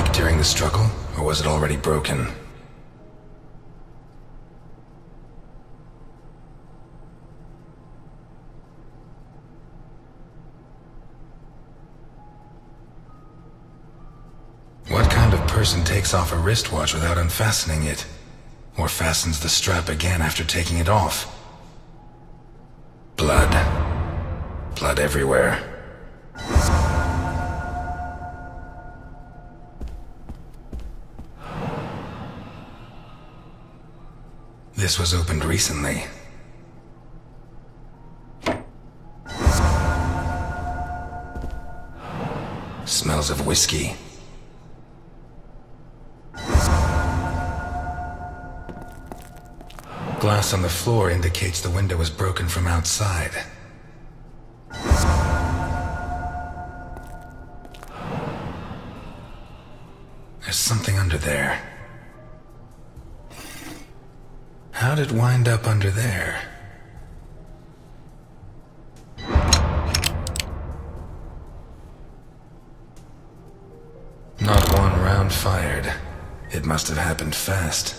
locked during the struggle, or was it already broken? What kind of person takes off a wristwatch without unfastening it? Or fastens the strap again after taking it off? Blood. Blood everywhere. This was opened recently. Smells of whiskey. Glass on the floor indicates the window was broken from outside. There's something under there. How'd it wind up under there? Not one round fired. It must have happened fast.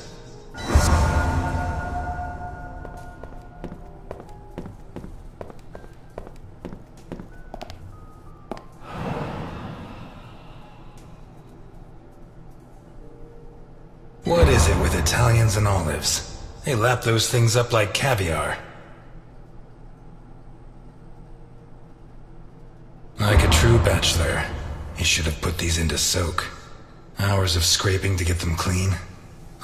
What is it with Italians and olives? They lap those things up like caviar. Like a true bachelor, he should have put these into soak. Hours of scraping to get them clean.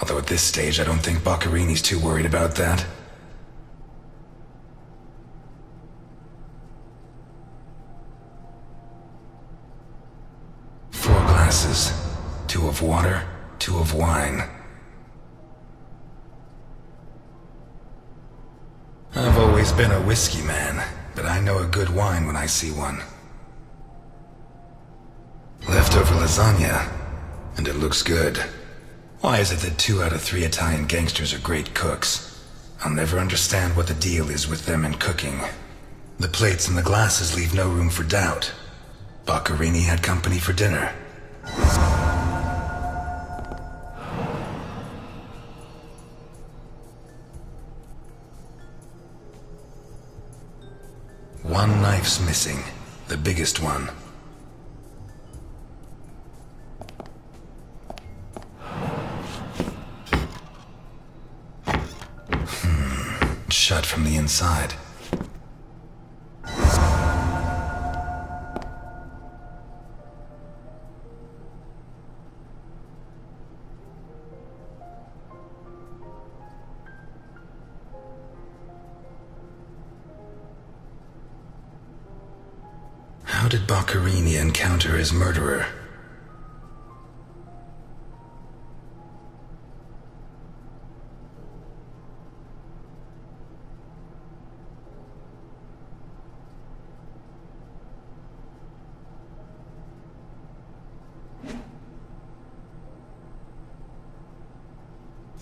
Although at this stage I don't think Boccarini's too worried about that. Four glasses. 2 of water, 2 of wine. I've always been a whiskey man, but I know a good wine when I see one. Leftover lasagna, and it looks good. Why is it that 2 out of 3 Italian gangsters are great cooks? I'll never understand what the deal is with them and cooking. The plates and the glasses leave no room for doubt. Boccarini had company for dinner. One knife's missing, the biggest one. Shut from the inside. How did Boccarini encounter his murderer?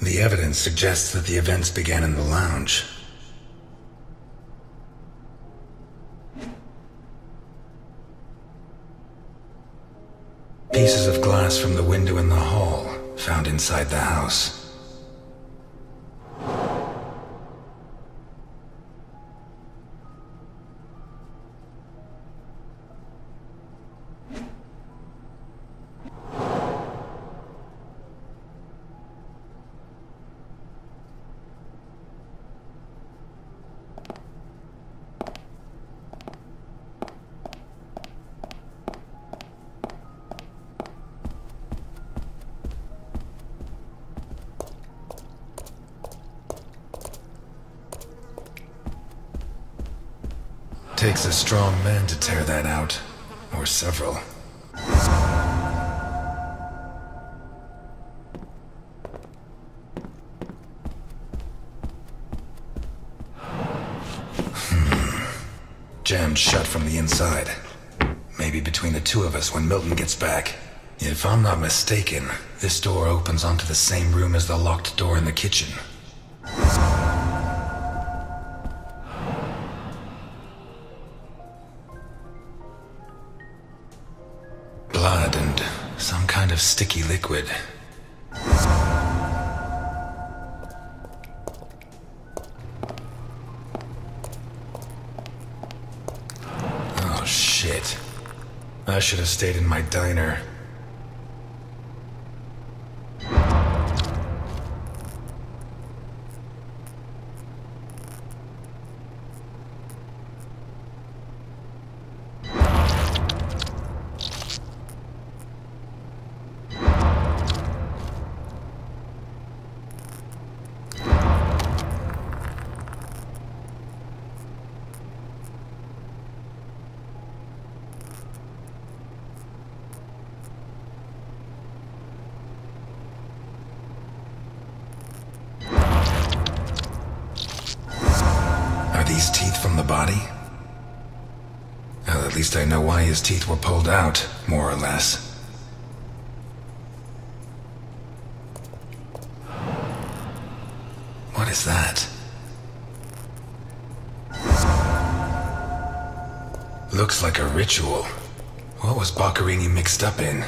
The evidence suggests that the events began in the lounge. Pieces of glass from the window in the hall, found inside the house. Takes a strong man to tear that out, or several. Jammed shut from the inside. Maybe between the 2 of us when Milton gets back. If I'm not mistaken, this door opens onto the same room as the locked door in the kitchen. Blood and some kind kind of sticky liquid. Oh shit. I should have stayed in my diner. Are these teeth from the body? Well, at least I know why his teeth were pulled out, more or less. What is that? Looks like a ritual. What was Boccherini mixed up in?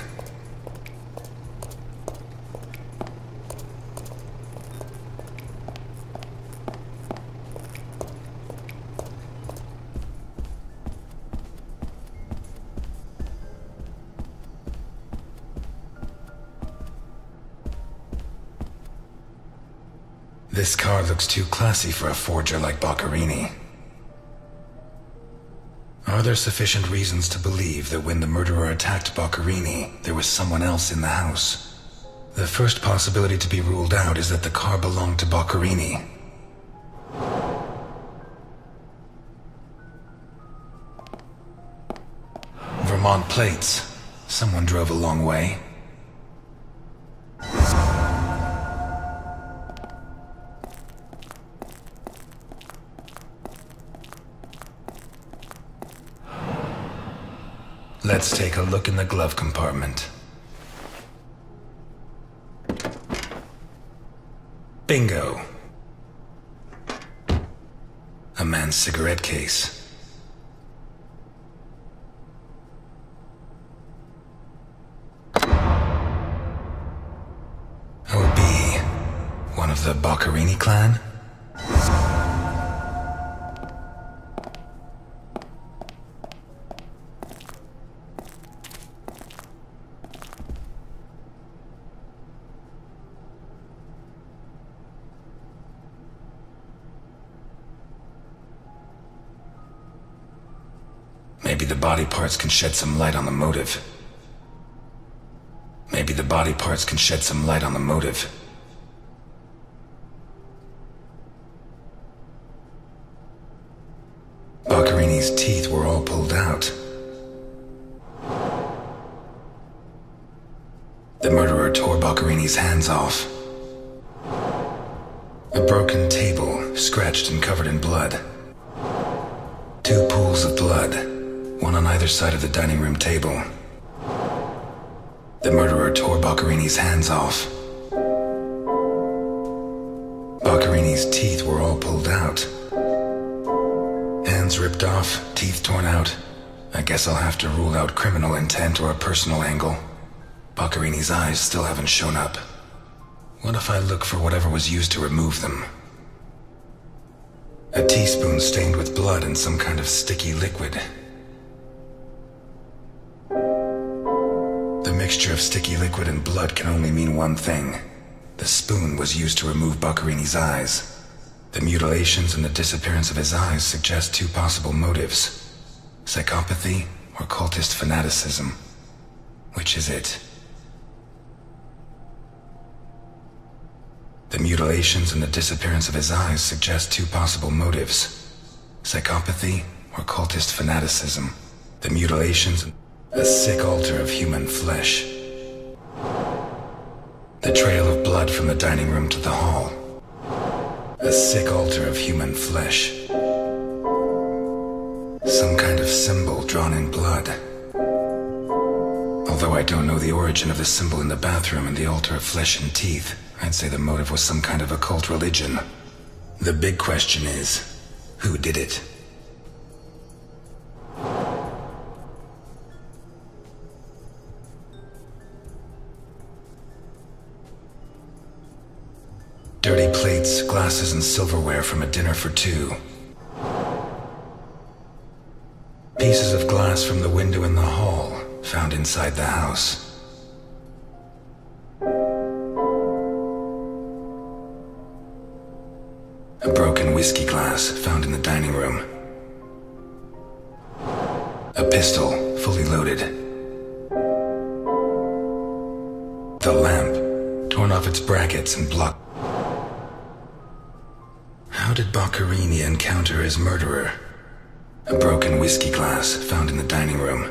This car looks too classy for a forger like Boccherini. Are there sufficient reasons to believe that when the murderer attacked Boccherini, there was someone else in the house? The first possibility to be ruled out is that the car belonged to Boccherini. Vermont plates. Someone drove a long way. Let's take a look in the glove compartment. Bingo! A man's cigarette case. OB, one of the Boccherini clan? Maybe the body parts can shed some light on the motive. Maybe the body parts can shed some light on the motive. Boccherini's teeth were all pulled out. The murderer tore Boccherini's hands off. A broken table, scratched and covered in blood. Two pools of blood, one on either side of the dining room table. The murderer tore Boccherini's hands off. Boccherini's teeth were all pulled out. Hands ripped off, teeth torn out. I guess I'll have to rule out criminal intent or a personal angle. Boccherini's eyes still haven't shown up. What if I look for whatever was used to remove them? A teaspoon stained with blood and some kind of sticky liquid. The mixture of sticky liquid and blood can only mean one thing. The spoon was used to remove Boccherini's eyes. The mutilations and the disappearance of his eyes suggest two possible motives: psychopathy or cultist fanaticism. Which is it? The mutilations and the disappearance of his eyes suggest two possible motives: psychopathy or cultist fanaticism. The mutilations, a sick altar of human flesh. The trail of blood from the dining room to the hall. A sick altar of human flesh. Some kind of symbol drawn in blood. Although I don't know the origin of the symbol in the bathroom and the altar of flesh and teeth, I'd say the motive was some kind of occult religion. The big question is, who did it? Dirty plates, glasses, and silverware from a dinner for two. Pieces of glass from the window in the hall, found inside the house. A broken whiskey glass found in the dining room. A pistol, fully loaded. The lamp, torn off its brackets and blocked. How did Boccherini encounter his murderer? A broken whiskey glass found in the dining room.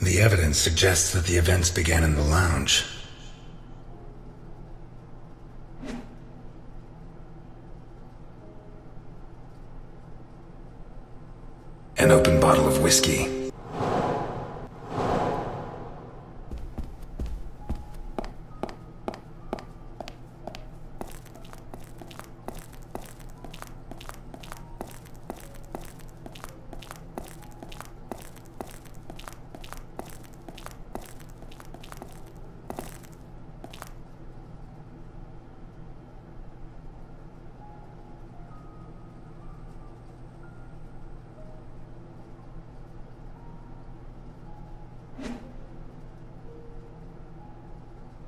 The evidence suggests that the events began in the lounge. An open bottle of whiskey.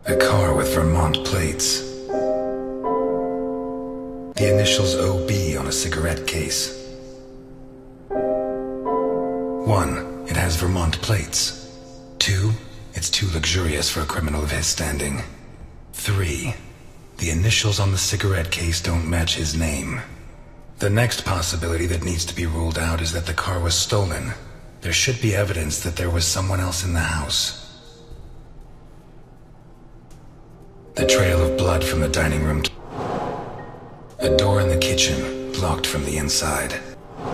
A car with Vermont plates. The initials OB on a cigarette case. 1. It has Vermont plates. 2. It's too luxurious for a criminal of his standing. 3. The initials on the cigarette case don't match his name. The next possibility that needs to be ruled out is that the car was stolen. There should be evidence that there was someone else in the house. The trail of blood from the dining room. A door in the kitchen, blocked from the inside.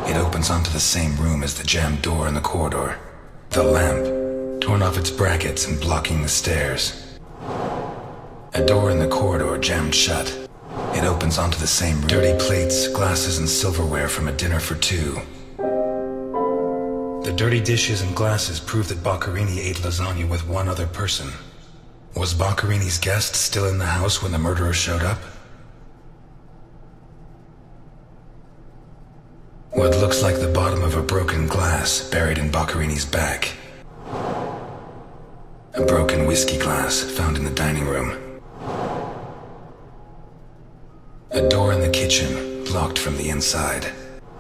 It opens onto the same room as the jammed door in the corridor. The lamp, torn off its brackets and blocking the stairs. A door in the corridor jammed shut. It opens onto the same room. Dirty plates, glasses, and silverware from a dinner for two. The dirty dishes and glasses prove that Boccherini ate lasagna with one other person. Was Boccherini's guest still in the house when the murderer showed up? What looks like the bottom of a broken glass buried in Boccherini's back. A broken whiskey glass found in the dining room. A door in the kitchen, locked from the inside.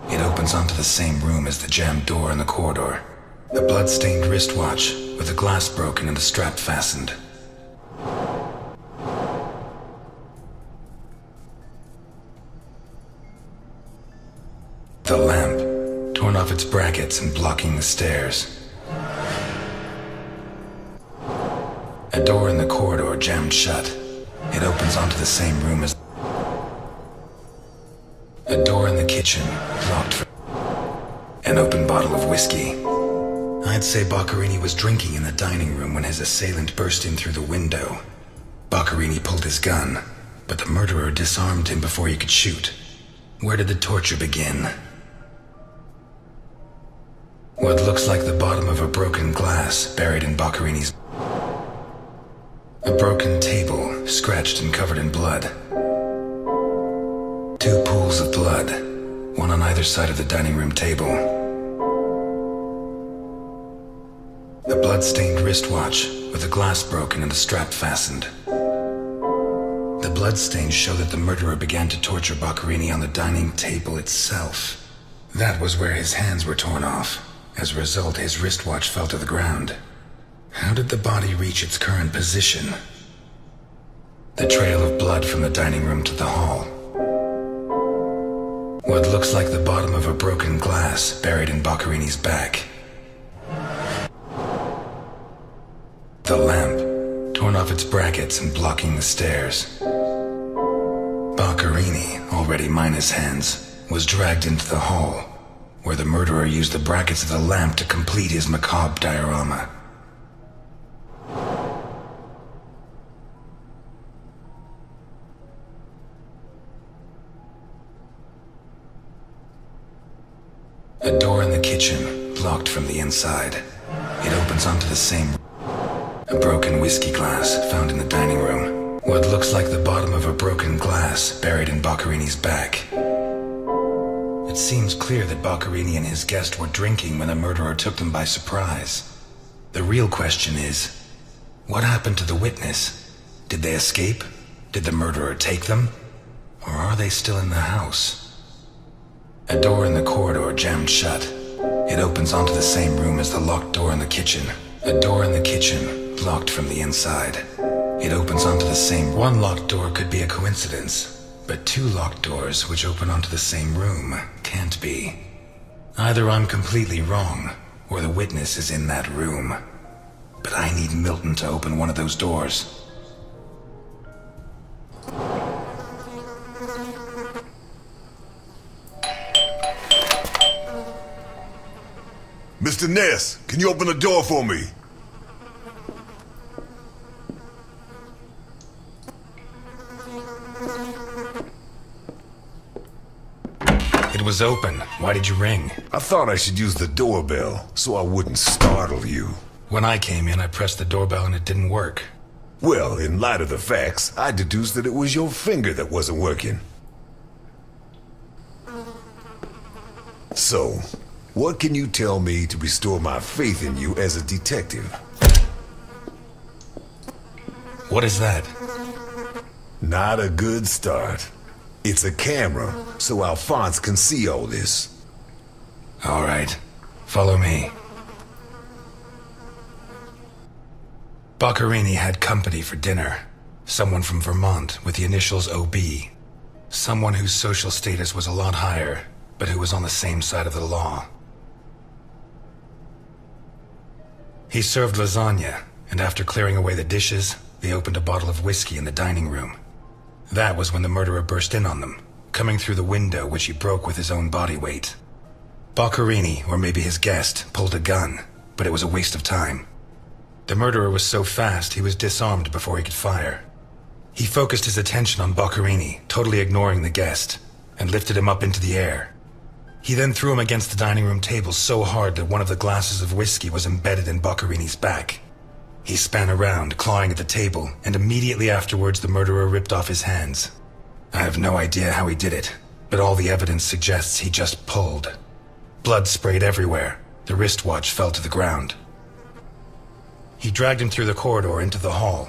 It opens onto the same room as the jammed door in the corridor. A blood-stained wristwatch with the glass broken and the strap fastened. The lamp, torn off its brackets and blocking the stairs. A door in the corridor jammed shut. It opens onto the same room as... A door in the kitchen, locked for... An open bottle of whiskey. I'd say Boccherini was drinking in the dining room when his assailant burst in through the window. Boccherini pulled his gun, but the murderer disarmed him before he could shoot. Where did the torture begin? What looks like the bottom of a broken glass buried in Boccherini's... A broken table, scratched and covered in blood. 2 pools of blood, one on either side of the dining room table. A blood-stained wristwatch with the glass broken and the strap fastened. The bloodstains show that the murderer began to torture Boccherini on the dining table itself. That was where his hands were torn off. As a result, his wristwatch fell to the ground. How did the body reach its current position? The trail of blood from the dining room to the hall. What looks like the bottom of a broken glass buried in Boccherini's back. The lamp, torn off its brackets and blocking the stairs. Boccherini, already minus hands, was dragged into the hall, where the murderer used the brackets of the lamp to complete his macabre diorama. A door in the kitchen, locked from the inside. It opens onto the same... A broken whiskey glass found in the dining room. What looks like the bottom of a broken glass buried in Boccarini's back. It seems clear that Boccarini and his guest were drinking when the murderer took them by surprise. The real question is, what happened to the witness? Did they escape? Did the murderer take them? Or are they still in the house? A door in the corridor jammed shut. It opens onto the same room as the locked door in the kitchen. A door in the kitchen, locked from the inside. It opens onto the same... One locked door could be a coincidence, but two locked doors which open onto the same room can't be. Either I'm completely wrong, or the witness is in that room. But I need Milton to open one of those doors. Mr. Ness, can you open the door for me? It was open. Why did you ring? I thought I should use the doorbell so I wouldn't startle you. When I came in, I pressed the doorbell and it didn't work. Well, in light of the facts, I deduced that it was your finger that wasn't working. So, what can you tell me to restore my faith in you as a detective? What is that? Not a good start. It's a camera, so Alphonse can see all this. All right. Follow me. Boccarini had company for dinner. Someone from Vermont with the initials OB. Someone whose social status was a lot higher, but who was on the same side of the law. He served lasagna, and after clearing away the dishes, they opened a bottle of whiskey in the dining room. That was when the murderer burst in on them, coming through the window which he broke with his own body weight. Boccarini, or maybe his guest, pulled a gun, but it was a waste of time. The murderer was so fast he was disarmed before he could fire. He focused his attention on Boccarini, totally ignoring the guest, and lifted him up into the air. He then threw him against the dining room table so hard that one of the glasses of whiskey was embedded in Boccarini's back. He span around, clawing at the table, and immediately afterwards the murderer ripped off his hands. I have no idea how he did it, but all the evidence suggests he just pulled. Blood sprayed everywhere. The wristwatch fell to the ground. He dragged him through the corridor into the hall.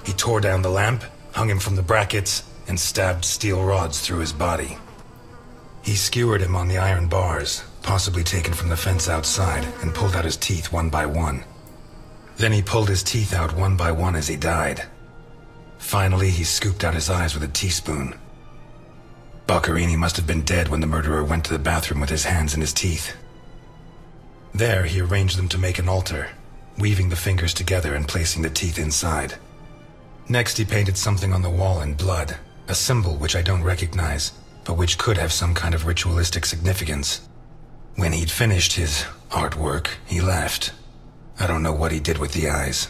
He tore down the lamp, hung him from the brackets, and stabbed steel rods through his body. He skewered him on the iron bars, possibly taken from the fence outside, and pulled out his teeth one by one. Then he pulled his teeth out one by one as he died. Finally, he scooped out his eyes with a teaspoon. Boccarini must have been dead when the murderer went to the bathroom with his hands in his teeth. There, he arranged them to make an altar, weaving the fingers together and placing the teeth inside. Next, he painted something on the wall in blood, a symbol which I don't recognize, but which could have some kind of ritualistic significance. When he'd finished his artwork, he left. I don't know what he did with the eyes.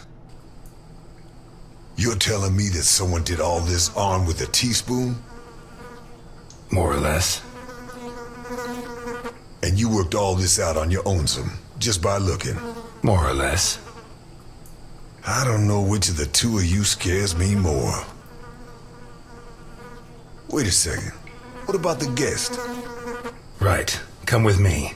You're telling me that someone did all this armed with a teaspoon? More or less. And you worked all this out on your own-some, just by looking? More or less. I don't know which of the two of you scares me more. Wait a second. What about the guest? Right. Come with me.